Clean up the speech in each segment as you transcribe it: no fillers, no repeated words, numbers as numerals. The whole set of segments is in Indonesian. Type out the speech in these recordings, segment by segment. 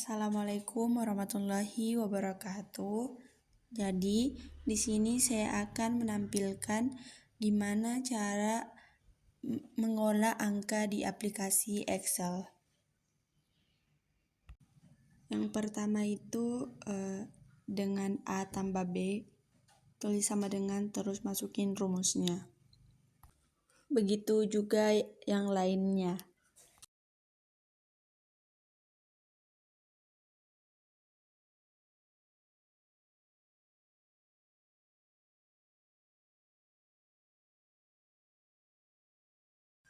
Assalamualaikum warahmatullahi wabarakatuh. Jadi, di sini saya akan menampilkan gimana cara mengolah angka di aplikasi Excel. Yang pertama itu dengan A tambah B, tulis sama dengan terus masukin rumusnya. Begitu juga yang lainnya.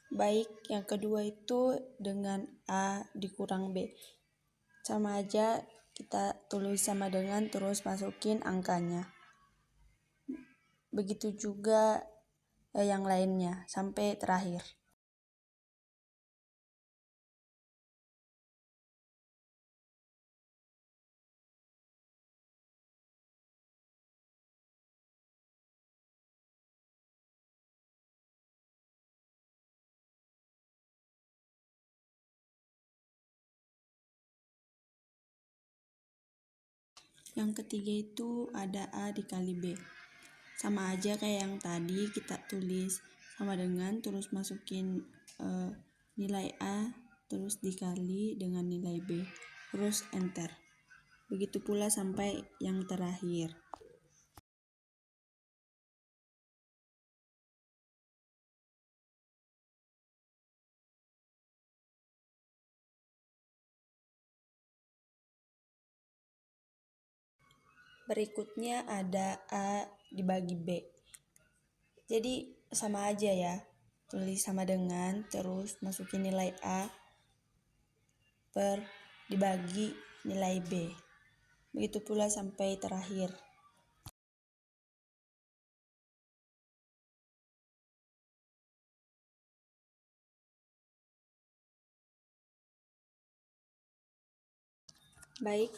Baik, yang kedua itu dengan A dikurang B. Sama aja, kita tulis sama dengan terus masukin angkanya. Begitu juga yang lainnya sampai terakhir. Yang ketiga itu ada A dikali B. Sama aja kayak yang tadi, kita tulis sama dengan terus masukin nilai A terus dikali dengan nilai B, terus enter. Begitu pula sampai yang terakhir. Berikutnya ada A dibagi B. Jadi sama aja ya, tulis sama dengan terus masukin nilai A per dibagi nilai B. Begitu pula sampai terakhir. Baik,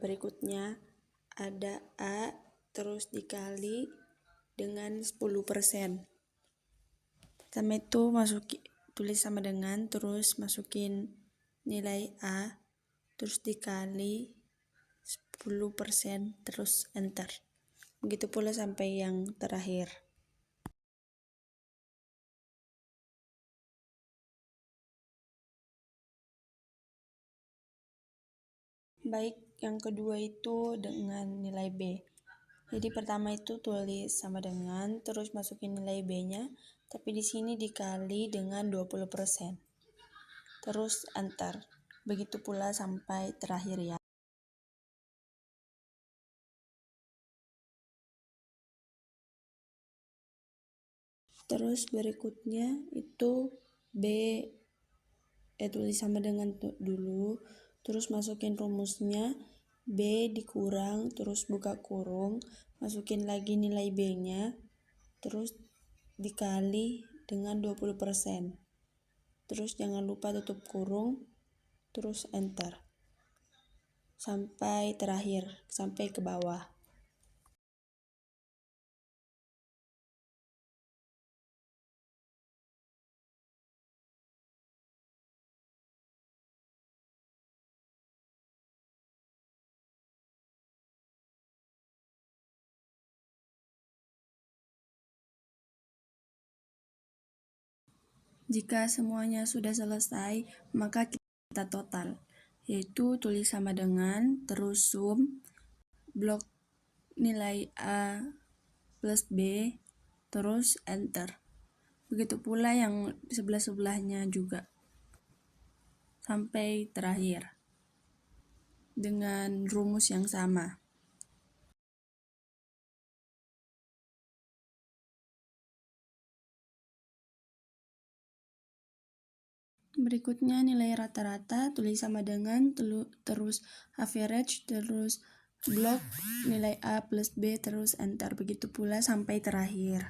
berikutnya ada A terus dikali dengan 10%. Pertama itu tulis sama dengan terus masukin nilai A terus dikali 10% terus enter. Begitu pula sampai yang terakhir. Baik, yang kedua itu dengan nilai B. Jadi pertama itu tulis sama dengan terus masukin nilai B-nya, tapi di sini dikali dengan 20%. Terus enter. Begitu pula sampai terakhir ya. Terus berikutnya itu B, tulis sama dengan dulu, terus masukin rumusnya, B dikurang, terus buka kurung, masukin lagi nilai B-nya, terus dikali dengan 20%. Terus jangan lupa tutup kurung, terus enter. Sampai terakhir, sampai ke bawah. Jika semuanya sudah selesai, maka kita total, yaitu tulis sama dengan terus sum blok nilai A plus B, terus enter. Begitu pula yang sebelah-sebelahnya juga sampai terakhir dengan rumus yang sama. Berikutnya nilai rata-rata, tulis sama dengan terus average, terus blok nilai A plus B, terus enter. Begitu pula sampai terakhir.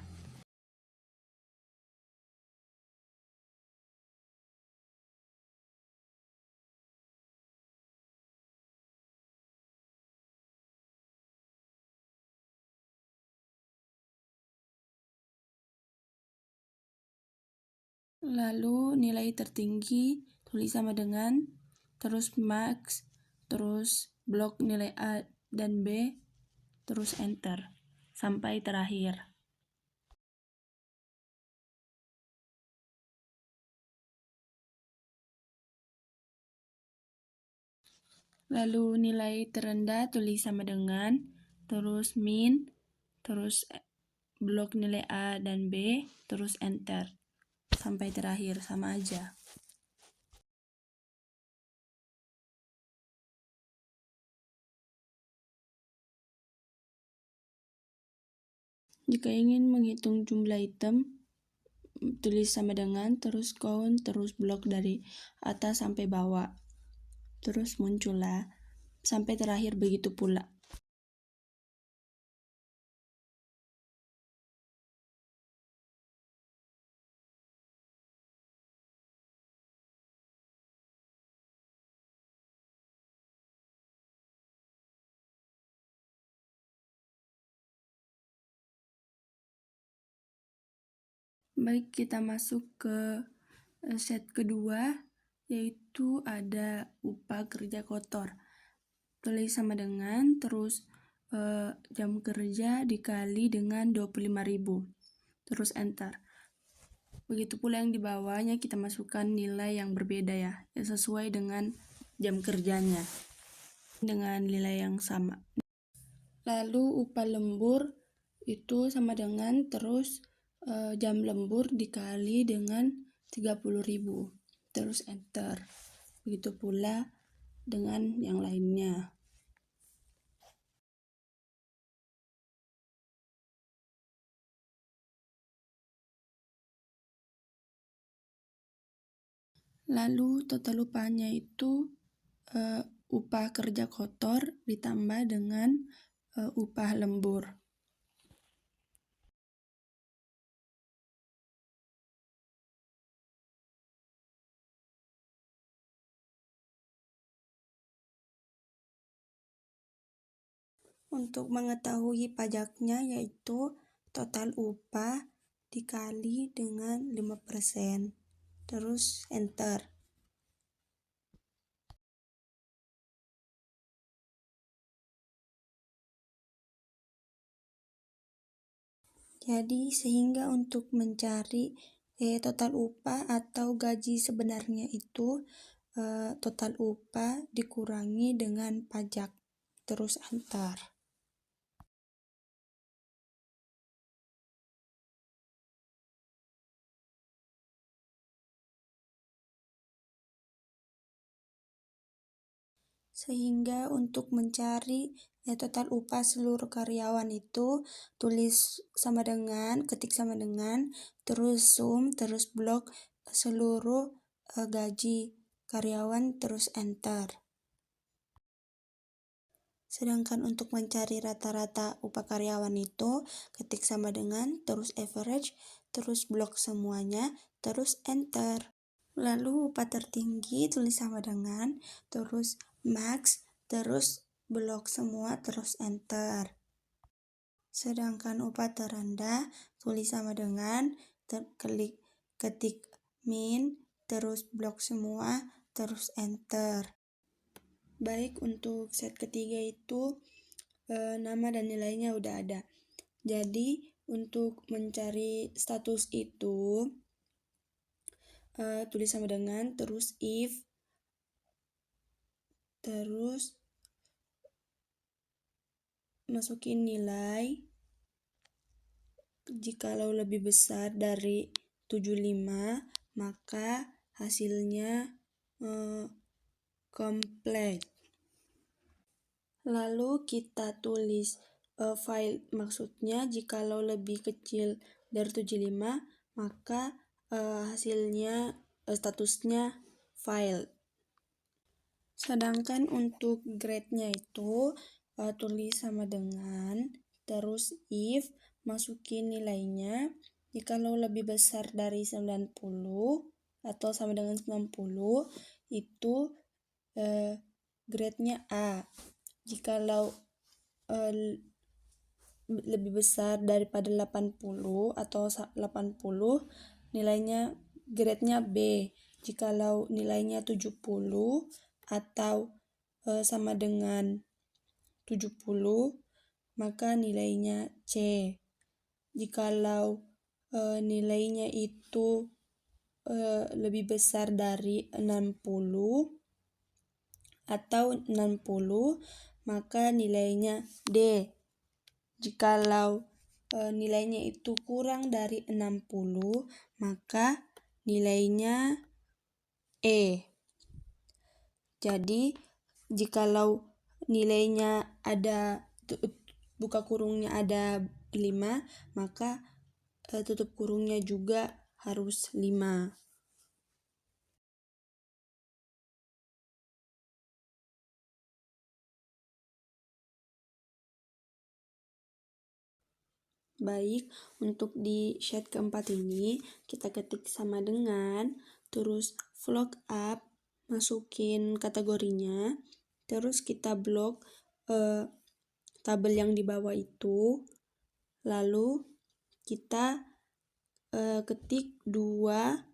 Lalu nilai tertinggi tulis sama dengan terus max terus blok nilai A dan B, terus enter sampai terakhir. Lalu nilai terendah tulis sama dengan, terus min, terus blok nilai A dan B, terus enter sampai terakhir, sama aja. Jika ingin menghitung jumlah item, tulis sama dengan, terus count, terus blok dari atas sampai bawah. Terus muncullah sampai terakhir, begitu pula. Baik, kita masuk ke set kedua, yaitu ada upah kerja kotor. Tulis sama dengan, terus jam kerja dikali dengan 25.000, terus enter. Begitu pula yang di bawahnya, kita masukkan nilai yang berbeda ya, sesuai dengan jam kerjanya dengan nilai yang sama. Lalu upah lembur itu sama dengan, terus jam lembur dikali dengan 30.000, terus enter. Begitu pula dengan yang lainnya. Lalu total upahnya itu upah kerja kotor ditambah dengan upah lembur. Untuk mengetahui pajaknya, yaitu total upah dikali dengan 5%, terus enter. Jadi sehingga untuk mencari total upah atau gaji sebenarnya itu total upah dikurangi dengan pajak, terus enter. Sehingga untuk mencari total upah seluruh karyawan itu tulis sama dengan, ketik sama dengan, terus sum, terus blok seluruh gaji karyawan, terus enter. Sedangkan untuk mencari rata-rata upah karyawan itu ketik sama dengan, terus average, terus blok semuanya, terus enter. Lalu upah tertinggi tulis sama dengan, terus max, terus blok semua, terus enter. Sedangkan upah terendah tulis sama dengan, ketik min, terus blok semua, terus enter. Baik, untuk set ketiga itu nama dan nilainya udah ada. Jadi untuk mencari status itu tulis sama dengan, terus if, terus masukin nilai. Jikalau lebih besar dari 75, maka hasilnya complete. Lalu kita tulis file, maksudnya jikalau lebih kecil dari 75, maka hasilnya statusnya file. Sedangkan untuk grade-nya itu tulis sama dengan, terus if, masukin nilainya. Jikalau lebih besar dari 90 atau sama dengan 90, itu grade-nya A. Jikalau lebih besar daripada 80 atau 80, nilainya grade-nya B. Jikalau nilainya 70 atau sama dengan 70, maka nilainya C. Jikalau nilainya itu lebih besar dari 60 atau 60, maka nilainya D. Jikalau nilainya itu kurang dari 60, maka nilainya E. Jadi, jikalau nilainya ada buka kurungnya ada 5, maka tutup kurungnya juga harus 5. Baik, untuk di sheet keempat ini kita ketik sama dengan, terus vlog up, masukin kategorinya, terus kita blok tabel yang di bawah itu, lalu kita ketik 2,0.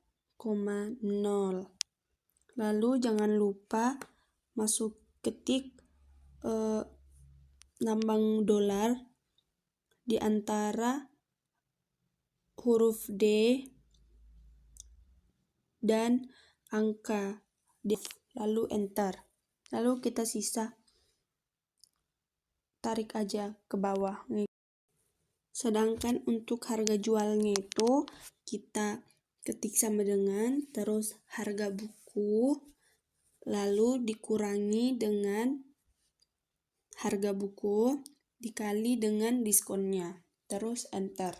Lalu jangan lupa ketik lambang dolar di antara huruf D dan angka D, lalu enter. Lalu kita sisa tarik aja ke bawah. Sedangkan untuk harga jualnya itu kita ketik sama dengan terus harga buku, lalu dikurangi dengan harga buku dikali dengan diskonnya, terus enter.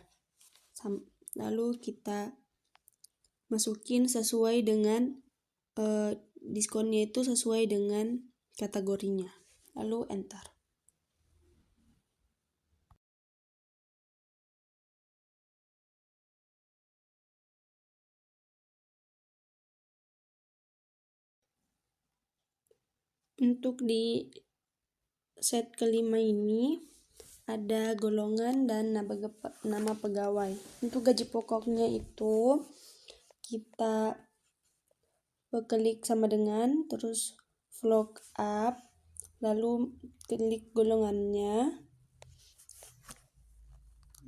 Lalu kita masukin sesuai dengan diskonnya itu sesuai dengan kategorinya, lalu enter. Untuk di set kelima ini ada golongan dan nama pegawai. Untuk gaji pokoknya itu kita klik sama dengan terus vlog up, lalu klik golongannya,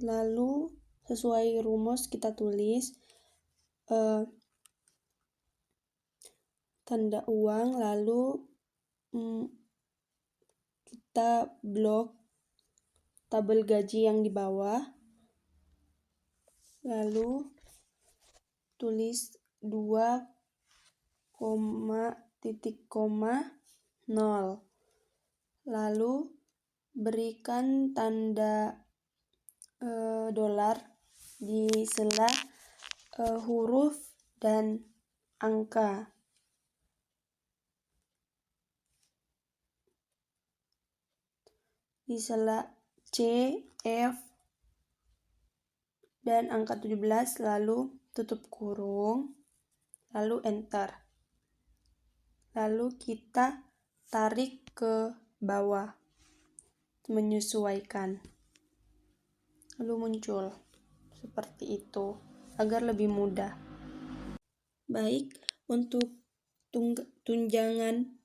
lalu sesuai rumus kita tulis tanda uang, lalu kita blok tabel gaji yang di bawah, lalu tulis 2,0, lalu berikan tanda dolar di sela huruf dan angka. Di sela C, F, dan angka 17, lalu tutup kurung, lalu enter. Lalu kita tarik ke bawah, menyesuaikan. Lalu muncul seperti itu, agar lebih mudah. Baik, untuk tunjangan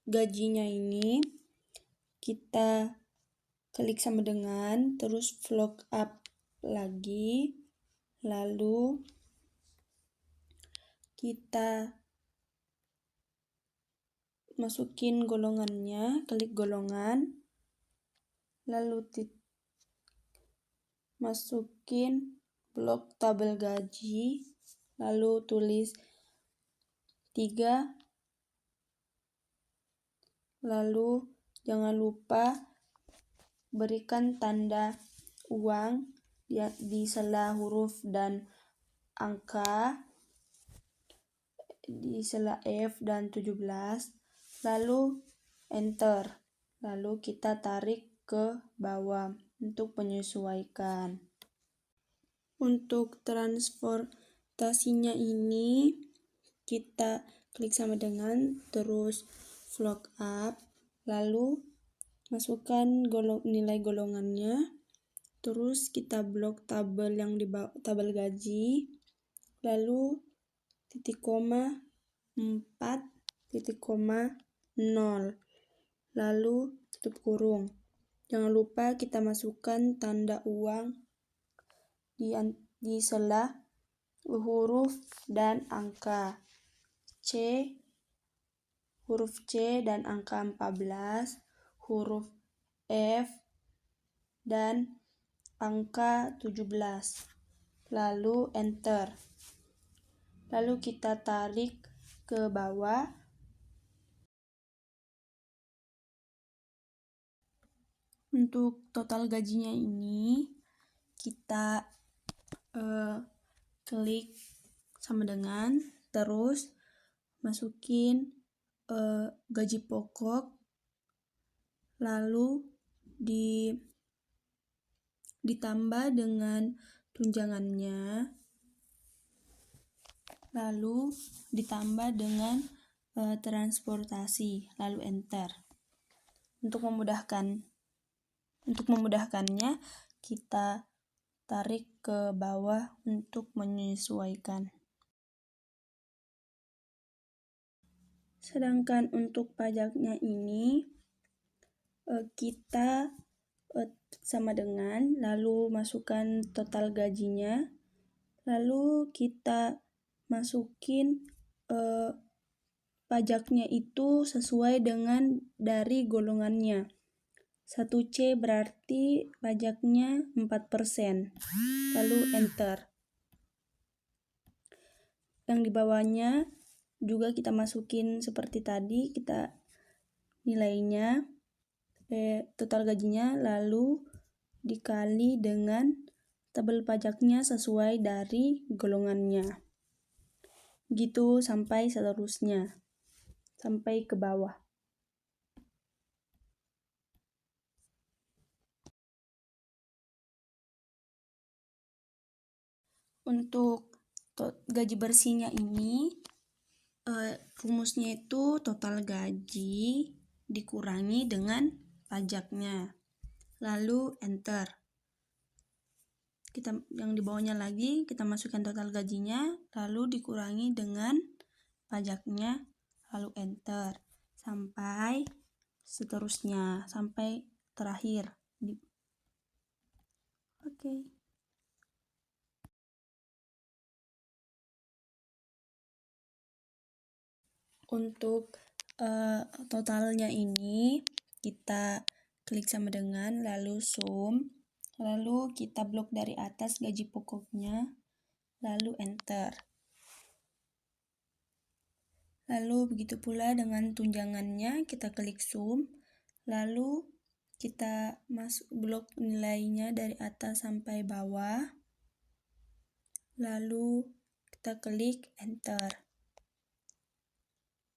gajinya ini kita klik sama dengan terus vlog up lagi, lalu kita masukin golongannya, klik golongan, lalu masukin blok tabel gaji, lalu tulis 3, lalu jangan lupa berikan tanda uang di sela huruf dan angka, di sela F dan 17, lalu enter. Lalu kita tarik ke bawah untuk menyesuaikan. Untuk transportasinya ini kita klik sama dengan terus vlog up, lalu masukkan nilai golongannya, terus kita blok tabel yang di bawah, tabel gaji, lalu titik koma 4, titik koma 0, lalu tutup kurung. Jangan lupa kita masukkan tanda uang di sela huruf dan angka. Huruf C dan angka 14, huruf F dan angka 17. Lalu enter. Lalu kita tarik ke bawah. Untuk total gajinya ini kita klik sama dengan, terus masukin gaji pokok, lalu ditambah dengan tunjangannya, lalu ditambah dengan transportasi, lalu enter. Untuk memudahkannya, kita tarik ke bawah untuk menyesuaikan. Sedangkan untuk pajaknya ini kita sama dengan, lalu masukkan total gajinya, lalu kita masukin pajaknya itu sesuai dengan dari golongannya. 1C berarti pajaknya 4%, lalu enter. Yang di bawahnya juga kita masukin seperti tadi, kita nilainya, total gajinya, lalu dikali dengan tabel pajaknya sesuai dari golongannya. Gitu sampai seterusnya, sampai ke bawah. Untuk gaji bersihnya ini, rumusnya itu total gaji dikurangi dengan pajaknya, lalu enter. Yang di bawahnya lagi kita masukkan total gajinya, lalu dikurangi dengan pajaknya, lalu enter, sampai seterusnya, sampai terakhir. Oke. Untuk totalnya ini kita klik sama dengan, lalu sum, lalu kita blok dari atas gaji pokoknya, lalu enter. Lalu begitu pula dengan tunjangannya, kita klik sum, lalu kita blok nilainya dari atas sampai bawah, lalu kita klik enter.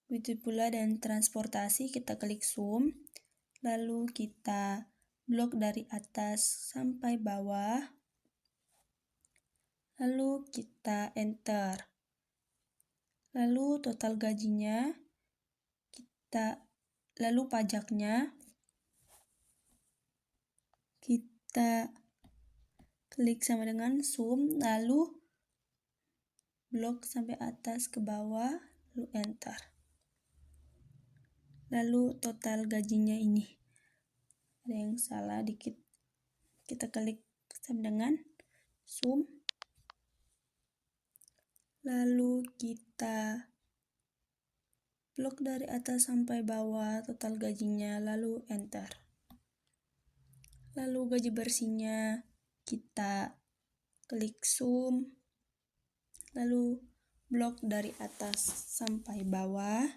Begitu pula dengan transportasi, kita klik sum, lalu kita blok dari atas sampai bawah, lalu kita enter. Lalu total gajinya, lalu pajaknya, kita klik sama dengan sum, lalu blok sampai atas ke bawah, lalu enter. Lalu total gajinya ini, ada yang salah dikit, kita klik sama dengan sum, lalu kita blok dari atas sampai bawah total gajinya, lalu enter. Lalu gaji bersihnya kita klik sum, lalu blok dari atas sampai bawah,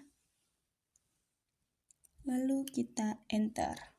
lalu kita enter.